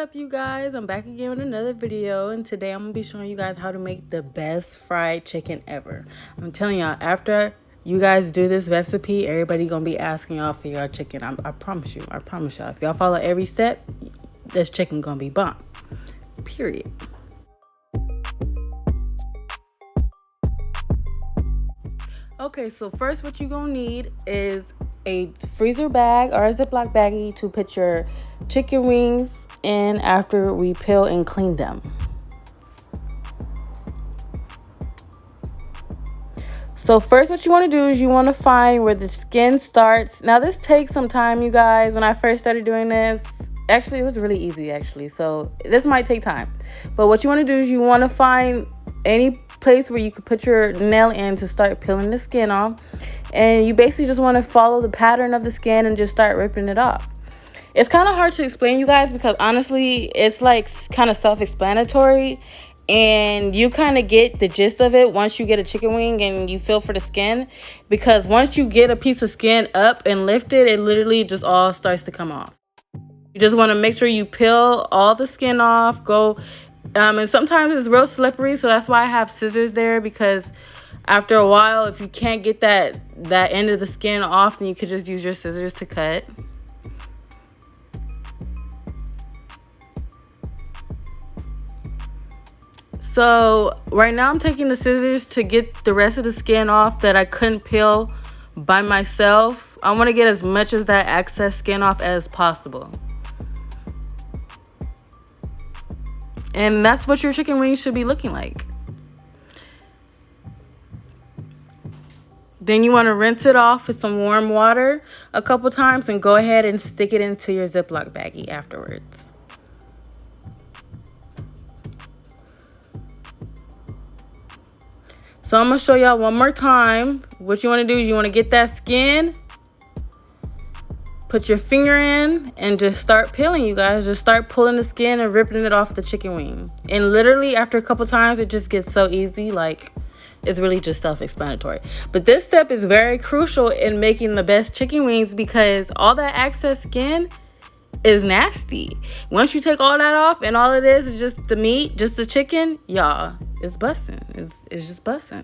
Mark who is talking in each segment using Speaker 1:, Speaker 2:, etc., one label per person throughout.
Speaker 1: up, you guys? I'm back again with another video, and today I'm gonna be showing you guys how to make the best fried chicken ever. I'm telling y'all, after you guys do this recipe, everybody gonna be asking y'all for your chicken. I promise you. I promise y'all. If y'all follow every step, this chicken gonna be bomb. Period. Okay, so first what you're gonna need is a freezer bag or a Ziploc baggie to put your chicken wings in after we peel and clean them. So first what you want to do is you want to find where the skin starts. Now this takes some time, you guys. When I first started doing this, actually it was really easy actually. So this might take time. But what you want to do is you want to find any place where you could put your nail in to start peeling the skin off. And you basically just want to follow the pattern of the skin and just start ripping it off. It's kind of hard to explain, you guys, because honestly, it's like kind of self-explanatory. And you kind of get the gist of it once you get a chicken wing and you feel for the skin. Because once you get a piece of skin up and lifted, it literally just all starts to come off. You just want to make sure you peel all the skin off. And sometimes it's real slippery, so that's why I have scissors there, because after a while, if you can't get that end of the skin off, then you could just use your scissors to cut. So right now I'm taking the scissors to get the rest of the skin off that I couldn't peel by myself. I want to get as much of that excess skin off as possible. And that's what your chicken wings should be looking like. Then you want to rinse it off with some warm water a couple times and go ahead and stick it into your Ziploc baggie afterwards. So I'm going to show y'all one more time. What you want to do is you want to get that skin, put your finger in, and just start peeling, you guys. Just start pulling the skin and ripping it off the chicken wing. And literally after a couple times, it just gets so easy. Like, it's really just self-explanatory. But this step is very crucial in making the best chicken wings because all that excess skin is nasty. Once you take all that off and all it is just the meat, just the chicken, y'all, it's busting. It's just busting.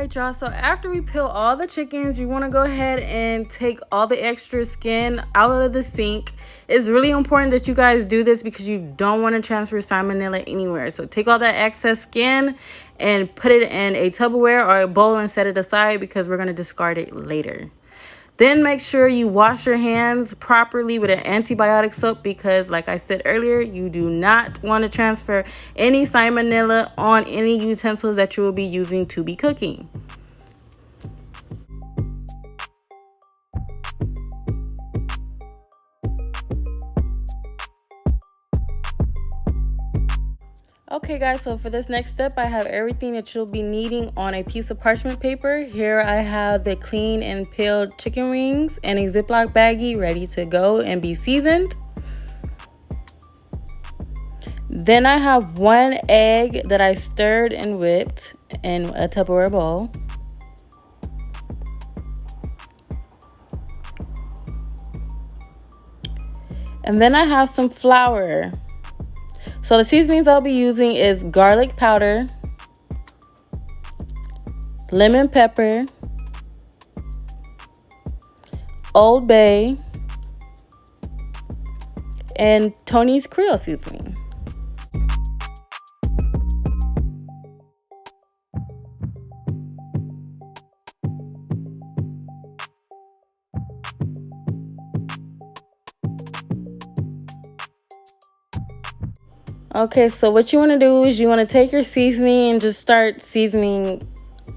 Speaker 1: Alright, y'all, so after we peel all the chickens, you want to go ahead and take all the extra skin out of the sink. It's really important that you guys do this because you don't want to transfer salmonella anywhere. So take all that excess skin and put it in a Tupperware or a bowl and set it aside because we're going to discard it later. Then make sure you wash your hands properly with an antibiotic soap because, like I said earlier, you do not want to transfer any salmonella on any utensils that you will be using to be cooking. Okay guys, so for this next step, I have everything that you'll be needing on a piece of parchment paper. Here I have the clean and peeled chicken wings and a Ziploc baggie ready to go and be seasoned. Then I have 1 egg that I stirred and whipped in a Tupperware bowl. And then I have some flour. So the seasonings I'll be using is garlic powder, lemon pepper, Old Bay, and Tony's Creole seasoning. Okay, so what you want to do is you want to take your seasoning and just start seasoning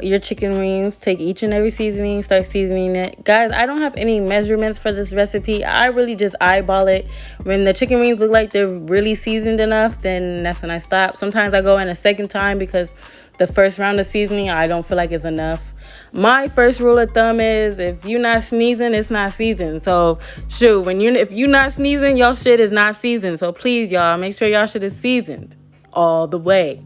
Speaker 1: your chicken wings. Take each and every seasoning, start seasoning it. Guys, I don't have any measurements for this recipe. I really just eyeball it. When the chicken wings look like they're really seasoned enough, then that's when I stop. Sometimes I go in a second time because the first round of seasoning I don't feel like is enough. My first rule of thumb is if you're not sneezing, it's not seasoned. So shoot, if you're not sneezing, your shit is not seasoned. So please, y'all, make sure y'all shit is seasoned all the way.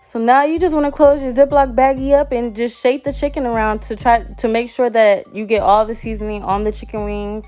Speaker 1: So now you just want to close your Ziploc baggie up and just shake the chicken around to try to make sure that you get all the seasoning on the chicken wings.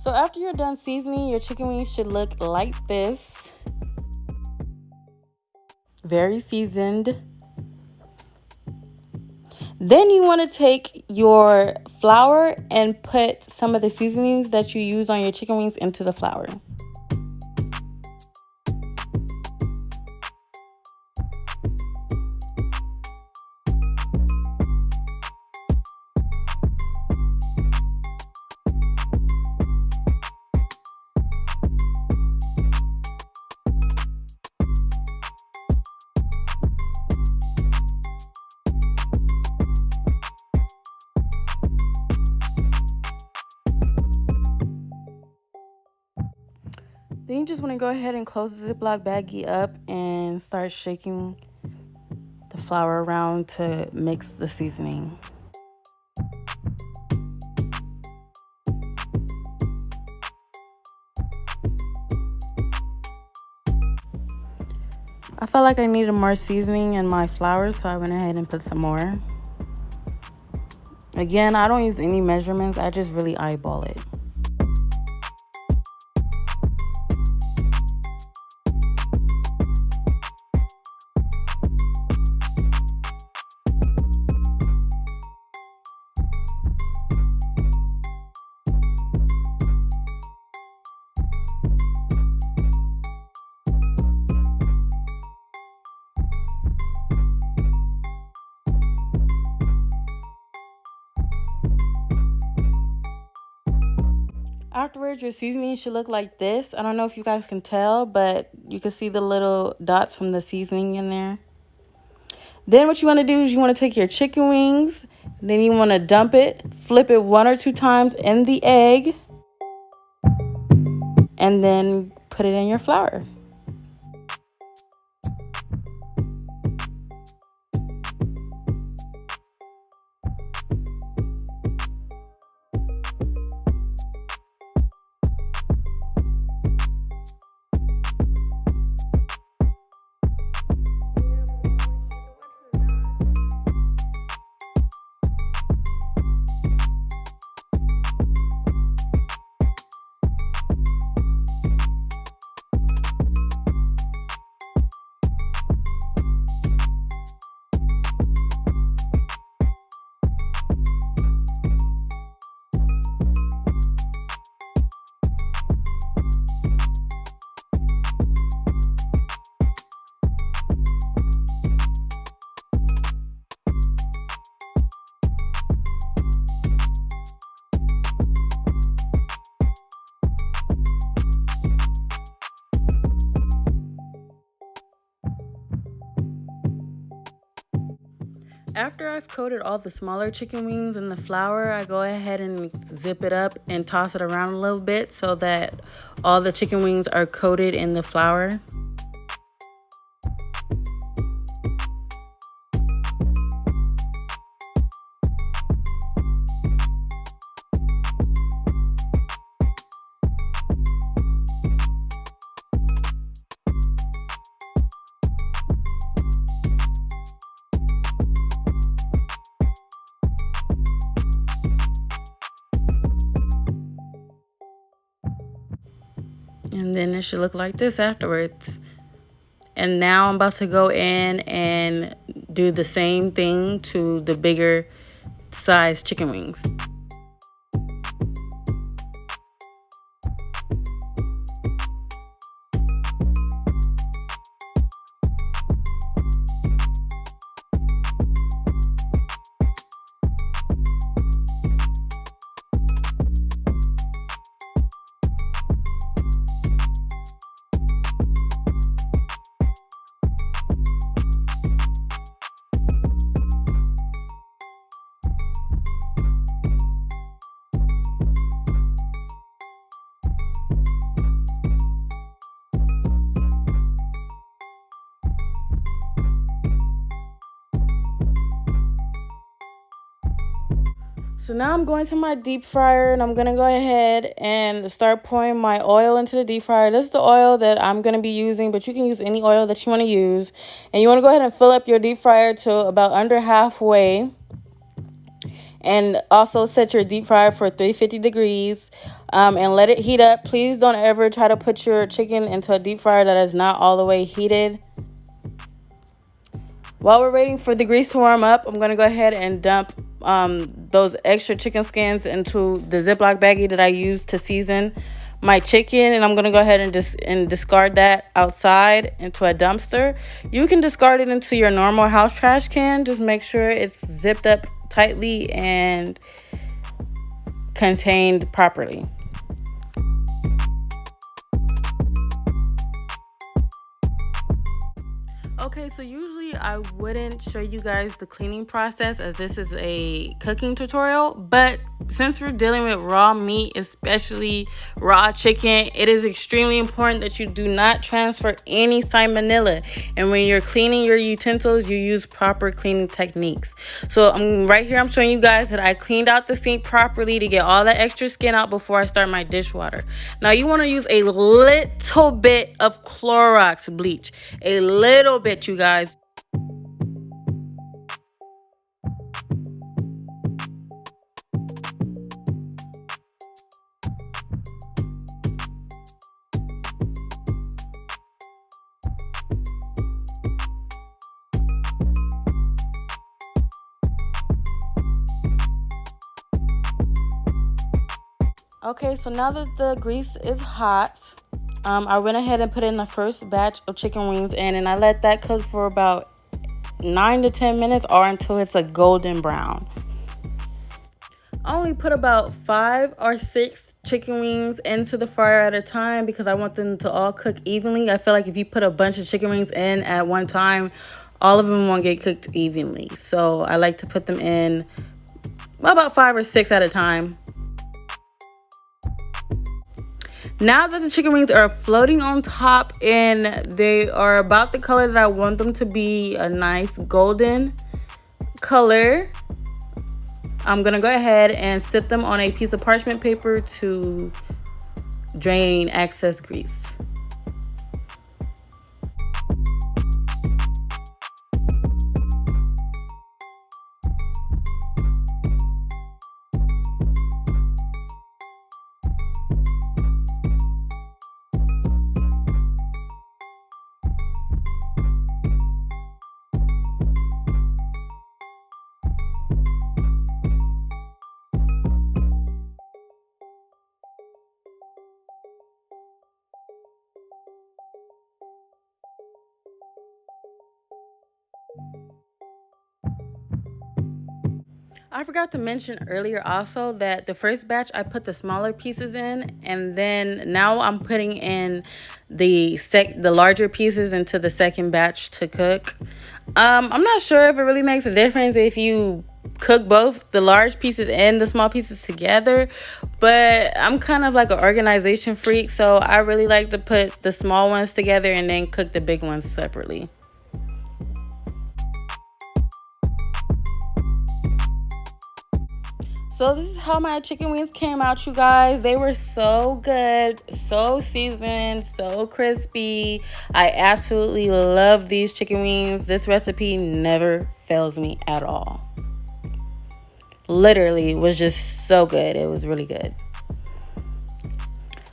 Speaker 1: So after you're done seasoning, your chicken wings should look like this. Very seasoned. Then you want to take your flour and put some of the seasonings that you use on your chicken wings into the flour. Then you just want to go ahead and close the Ziploc baggie up and start shaking the flour around to mix the seasoning. I felt like I needed more seasoning in my flour, so I went ahead and put some more. Again, I don't use any measurements, I just really eyeball it. Afterwards, your seasoning should look like this. I don't know if you guys can tell, but you can see the little dots from the seasoning in there. Then what you want to do is you want to take your chicken wings, then you want to dump it, flip it 1 or 2 times in the egg, and then put it in your flour. After I've coated all the smaller chicken wings in the flour, I go ahead and zip it up and toss it around a little bit so that all the chicken wings are coated in the flour. And then it should look like this afterwards. And now I'm about to go in and do the same thing to the bigger size chicken wings. So now I'm going to my deep fryer and I'm going to go ahead and start pouring my oil into the deep fryer. This is the oil that I'm going to be using, but you can use any oil that you want to use. And you want to go ahead and fill up your deep fryer to about under halfway. And also set your deep fryer for 350 degrees and let it heat up. Please don't ever try to put your chicken into a deep fryer that is not all the way heated. While we're waiting for the grease to warm up, I'm going to go ahead and dump those extra chicken skins into the Ziploc baggie that I used to season my chicken. And I'm going to go ahead and discard that outside into a dumpster. You can discard it into your normal house trash can. Just make sure it's zipped up tightly and contained properly. Okay, so usually I wouldn't show you guys the cleaning process as this is a cooking tutorial, but since we're dealing with raw meat, especially raw chicken, it is extremely important that you do not transfer any salmonella. And when you're cleaning your utensils, you use proper cleaning techniques. So right here, I'm showing you guys that I cleaned out the sink properly to get all the extra skin out before I start my dishwater. Now you want to use a little bit of Clorox bleach, a little bit, you guys. Okay, so now that the grease is hot, I went ahead and put in the first batch of chicken wings in, and I let that cook for about 9 to 10 minutes or until it's a golden brown. I only put about 5 or 6 chicken wings into the fryer at a time because I want them to all cook evenly. I feel like if you put a bunch of chicken wings in at one time, all of them won't get cooked evenly. So I like to put them in about 5 or 6 at a time. Now that the chicken wings are floating on top and they are about the color that I want them to be, a nice golden color, I'm going to go ahead and sit them on a piece of parchment paper to drain excess grease. I forgot to mention earlier also that the first batch I put the smaller pieces in, and then now I'm putting in the larger pieces into the second batch to cook. I'm not sure if it really makes a difference if you cook both the large pieces and the small pieces together, but I'm kind of like an organization freak, so I really like to put the small ones together and then cook the big ones separately. So this is how my chicken wings came out, you guys. They were so good, so seasoned, so crispy. I absolutely love these chicken wings. This recipe never fails me at all. Literally was just so good. It was really good.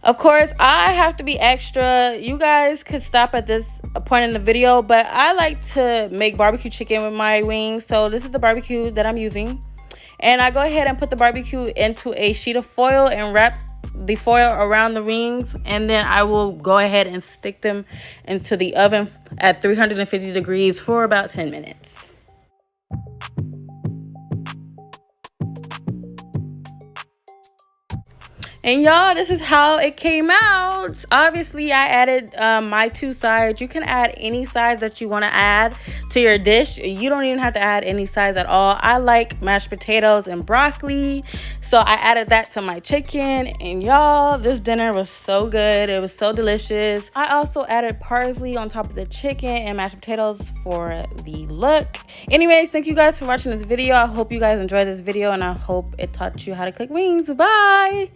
Speaker 1: Of course, I have to be extra. You guys could stop at this point in the video, but I like to make barbecue chicken with my wings. So this is the barbecue that I'm using. And I go ahead and put the barbecue into a sheet of foil and wrap the foil around the wings. And then I will go ahead and stick them into the oven at 350 degrees for about 10 minutes. And y'all, this is how it came out. Obviously, I added my 2 sides. You can add any sides that you want to add to your dish. You don't even have to add any sides at all. I like mashed potatoes and broccoli, so I added that to my chicken. And y'all, this dinner was so good. It was so delicious. I also added parsley on top of the chicken and mashed potatoes for the look. Anyways, thank you guys for watching this video. I hope you guys enjoyed this video, and I hope it taught you how to cook wings. Bye!